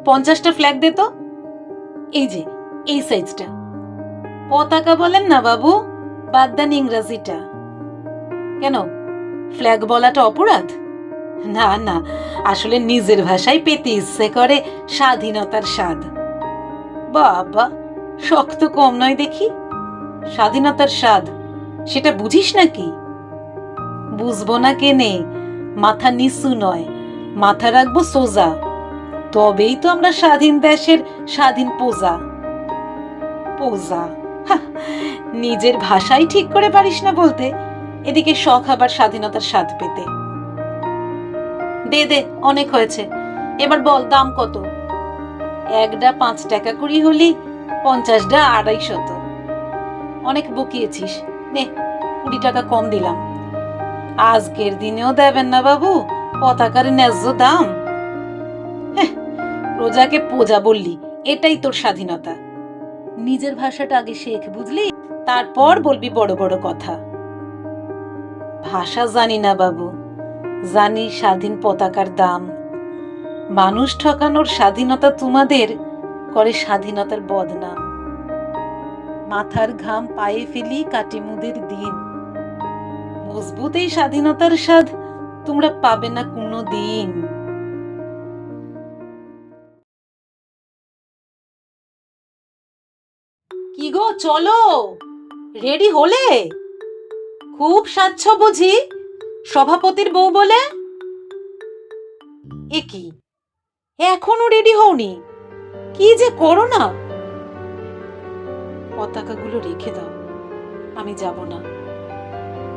50টা flag দে তো। এই যে এই সাইজটা। পতাকা বলেন না বাবু, বাদ দেন ইংরেজিটা। কেন, ফ্ল্যাগ বলাটা অপরাধ? না না, আসলে নিজের ভাষায় পেতে ইচ্ছে করে স্বাধীনতার স্বাদ। বাবা, শক্ত কম নয় দেখি। স্বাধীনতার স্বাদ সেটা বুঝিস নাকি? বুঝবো না কেনে, মাথা নিচু নয়, মাথা রাখবো সোজা, তবেই তো আমরা স্বাধীন দেশের স্বাধীন প্রজা। প্রজা, নিজের ভাষাই ঠিক করে পারিস না বলতে, এদিকে শখ আবার স্বাধীনতার স্বাদ পেতে। দে দে, অনেক হয়েছে, এবার বল দাম কত? একটা 5 টাকা করি হলি 50টা 250। অনেক বকিয়েছিস, নে 20 টাকা কম দিলাম। আজকের দিনেও দেবেন না বাবু পতাকার ন্যায্য দাম? প্রজাকে প্রজা বললি, এটাই তোর স্বাধীনতা। নিজের ভাষাটা আগে শেখ, বুঝলি? তারপর বলবি বড় বড় কথা। ভাষা জানি না বাবু, জানি স্বাধীন পতাকার দাম। মানুষ ঠকানোর স্বাধীনতা তোমাদের করে স্বাধীনতার বদনাম। মাথার ঘাম পায়ে ফেলি কাটে মুদের দিন, মজবুত এই স্বাধীনতার স্বাদ তোমরা পাবে না কোনো দিন। কি গো, চলো, রেডি হলে? খুব সাচ্ছ বুঝি সভাপতির বউ বলে? এ কি, এখনো রেডি হওনি? কি যে করো না। পতাকাগুলো রেখে দাও, আমি যাব না।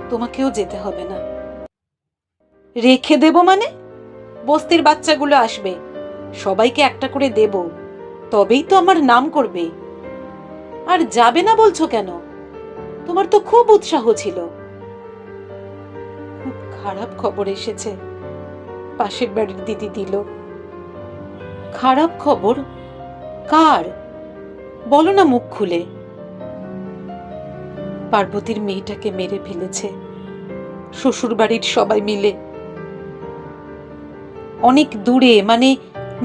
তোমাকেও যেতে হবে না। রেখে দেব মানে? বস্তির বাচ্চাগুলো আসবে, সবাইকে একটা করে দেব, তবেই তো আমার নাম করবে। আর যাবে না বলছো কেন? তোমার তো খুব উৎসাহ ছিল। খুব খারাপ খবর এসেছে, পাশের বাড়ির দিদি দিল। খারাপ খবর? কার? বলো না মুখ খুলে। পার্বতীর মেয়েটাকে মেরে ফেলেছে শ্বশুর বাড়ির সবাই মিলে। অনেক দূরে, মানে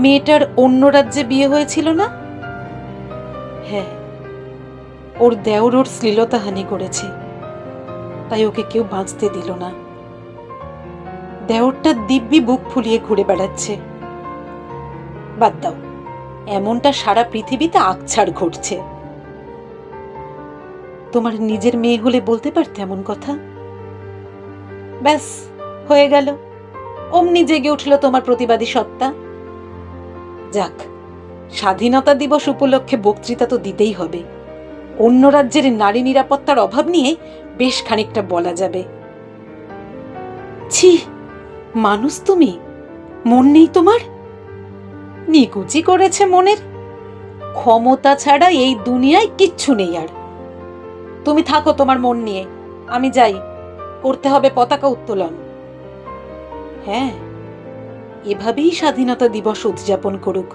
মেয়েটার অন্য রাজ্যে বিয়ে হয়েছিল না? হ্যাঁ, ওর দেওর ওর শ্লীলতাহানি করেছে, তাই ওকে কেউ বাঁচতে দিল না। দেওরটা দিব্যি বুক ফুলিয়ে ঘুরে বেড়াচ্ছে। বাদ দাও, এমনটা সারা পৃথিবীতে আকছাড় ঘটছে। তোমার নিজের মেয়ে হলে বলতে পারতে এমন কথা? ব্যাস, হয়ে গেল। অমনি জেগে উঠল তোমার প্রতিবাদী সত্তা। যাক, স্বাধীনতা দিবস উপলক্ষে বক্তৃতা তো দিতেই হবে। অন্য রাজ্যের নারী নিরাপত্তার অভাব নিয়ে বেশ খানিকটা বলা যাবে। ছি, মানুষ তুমি, মন নেই তোমার? নিকুচি করেছে মনের। ক্ষমতা ছাড়া এই দুনিয়ায় কিচ্ছু নেই আর। তুমি থাকো তোমার মন নিয়ে, আমি যাই, করতে হবে পতাকা উত্তোলন। হ্যাঁ, এভাবেই স্বাধীনতা দিবস উদযাপন করুক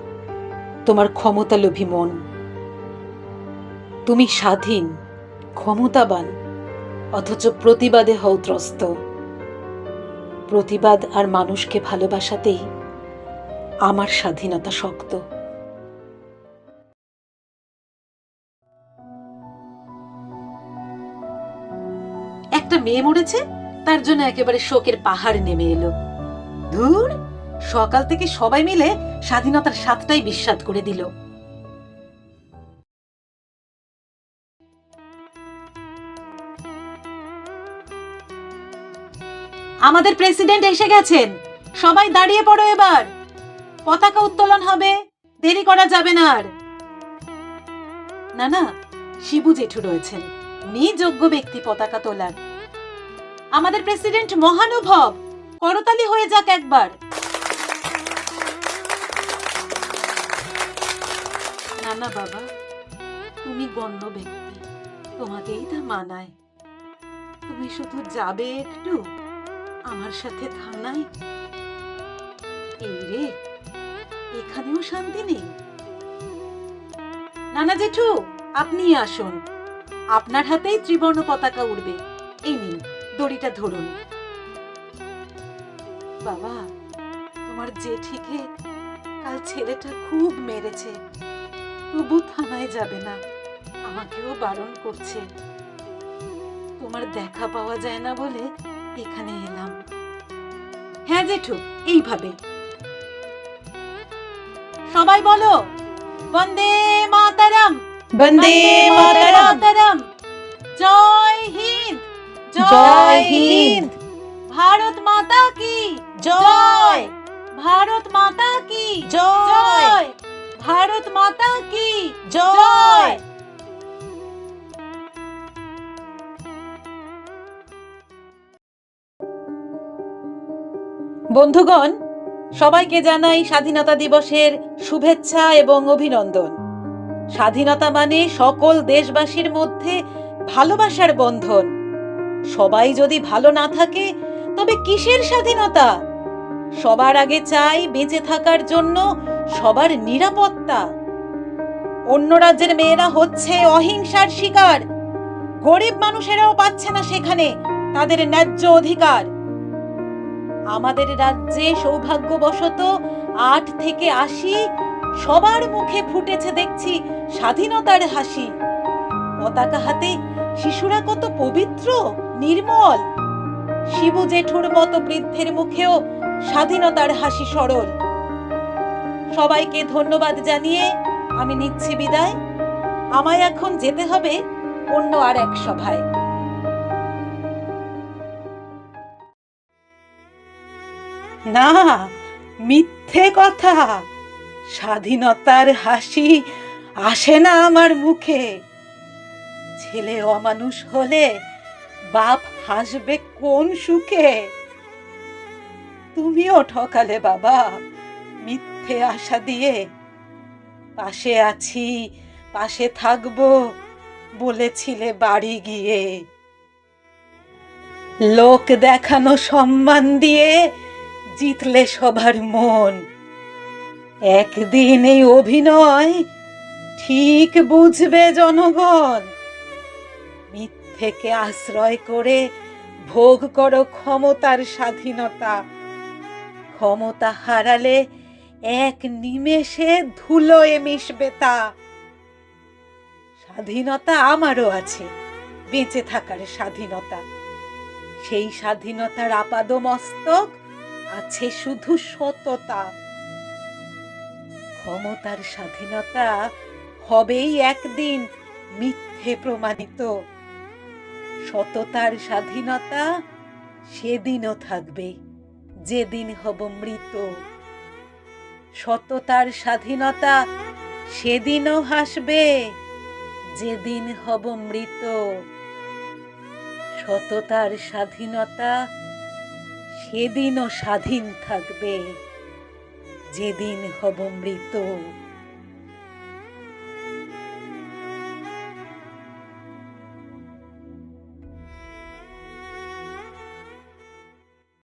তোমার ক্ষমতালোভী মন। তুমি স্বাধীন, ক্ষমতাবান, অথচ প্রতিবাদে হও ত্রস্ত। প্রতিবাদ আর মানুষকে ভালোবাসাতেই আমার স্বাধীনতা শক্ত। একটা মেয়ে মরেছে, তার জন্য একেবারে শোকের পাহাড় নেমে এলো। ধুর, সকাল থেকে সবাই মিলে স্বাধীনতার স্বাদটাই বিস্বাদ করে দিল। আমাদের প্রেসিডেন্ট এসে গেছেন, সবাই দাঁড়িয়ে পড়ো, এবার পতাকা উত্তোলন হবে, দেরি করা যাবে না আর। না না, শিবু জেঠু রয়েছেন, উনি যোগ্য ব্যক্তি পতাকা তোলার। আমাদের প্রেসিডেন্ট মহানুভব, করতালি হয়ে যাক একবার। না না বাবা, তুমি গণ্য ব্যক্তি, তোমাকেই তা মানায়। তুমি শুধু যাবে একটু আমার সাথে থানায়। এই রে, এখানেও শান্তি নেই। নানা জেঠু, আপনি আসুন, আপনার হাতেই ত্রিবর্ণ পতাকা উড়বে। এই নিন, দড়িটা ধরুন। বাবা, তোমার জেঠিকে কাল ছেলেটা খুব মেরেছে, তবু থানায় যাবে না, আমাকেও বারণ করছে। তোমার দেখা পাওয়া যায় না বলে এখানে এলাম। হ্যাঁ জেঠু, এইভাবে সবাই বলো, বন্দে মাতারাম, বন্দে মাতরম। জয় হিন্দ, জয় হিন্দ। ভারত মাতা কি জয়। ভারত মাতা কি জয়। ভারত মাতা কি জয়। বন্ধুগণ, সবাইকে জানাই স্বাধীনতা দিবসের শুভেচ্ছা এবং অভিনন্দন। স্বাধীনতা মানে সকল দেশবাসীর মধ্যে ভালোবাসার বন্ধন। সবাই যদি ভালো না থাকে তবে কিসের স্বাধীনতা? সবার আগে চাই বেঁচে থাকার জন্য সবার নিরাপত্তা। অন্য রাজ্যের মেয়েরা হচ্ছে অহিংসার শিকার, গরিব মানুষেরাও পাচ্ছে না সেখানে তাদের ন্যায্য অধিকার। আমাদের রাজ্যে সৌভাগ্যবশত 8 থেকে 80 সবার মুখে ফুটেছে দেখছি স্বাধীনতার হাসি। পতাকা হাতে শিশুরা কত পবিত্র নির্মল, শিবু জেঠুর মতো বৃদ্ধের মুখেও স্বাধীনতার হাসি সরল। সবাইকে ধন্যবাদ জানিয়ে আমি নিচ্ছি বিদায়। আমায় এখন যেতে হবে অন্য আর এক সভায়। না, মিথ্যে কথা, স্বাধীনতার হাসি আসে না আমার মুখে। ছেলে অমানুষ হলে বাপ হাসবে কোন সুখে? তুমিও ঠকালে বাবা মিথ্যে আশা দিয়ে। পাশে আছি, পাশে থাকবো বলেছিলে বাড়ি গিয়ে। লোক দেখানো সম্মান দিয়ে জিতলে সবার মন। একদিন এই অভিনয় ঠিক বুঝবে জনগণ। মিথ্যেকে আশ্রয় করে ভোগ করো ক্ষমতার স্বাধীনতা। ক্ষমতা হারালে এক নিমেষে ধুলোয় মিশবে তা। স্বাধীনতা আমারও আছে, বেঁচে থাকার স্বাধীনতা। সেই স্বাধীনতার আপাদমস্তক আছে শুধু সততা। ক্ষমতার স্বাধীনতা হবেই একদিন মিথ্যে প্রমাণিত। সততার স্বাধীনতা সেদিনও থাকবে যেদিন হব মৃত। সততার স্বাধীনতা সেদিনও হাসবে যেদিন হব মৃত। সততার স্বাধীনতা সেদিনও স্বাধীন থাকবে যেদিন হব মৃত।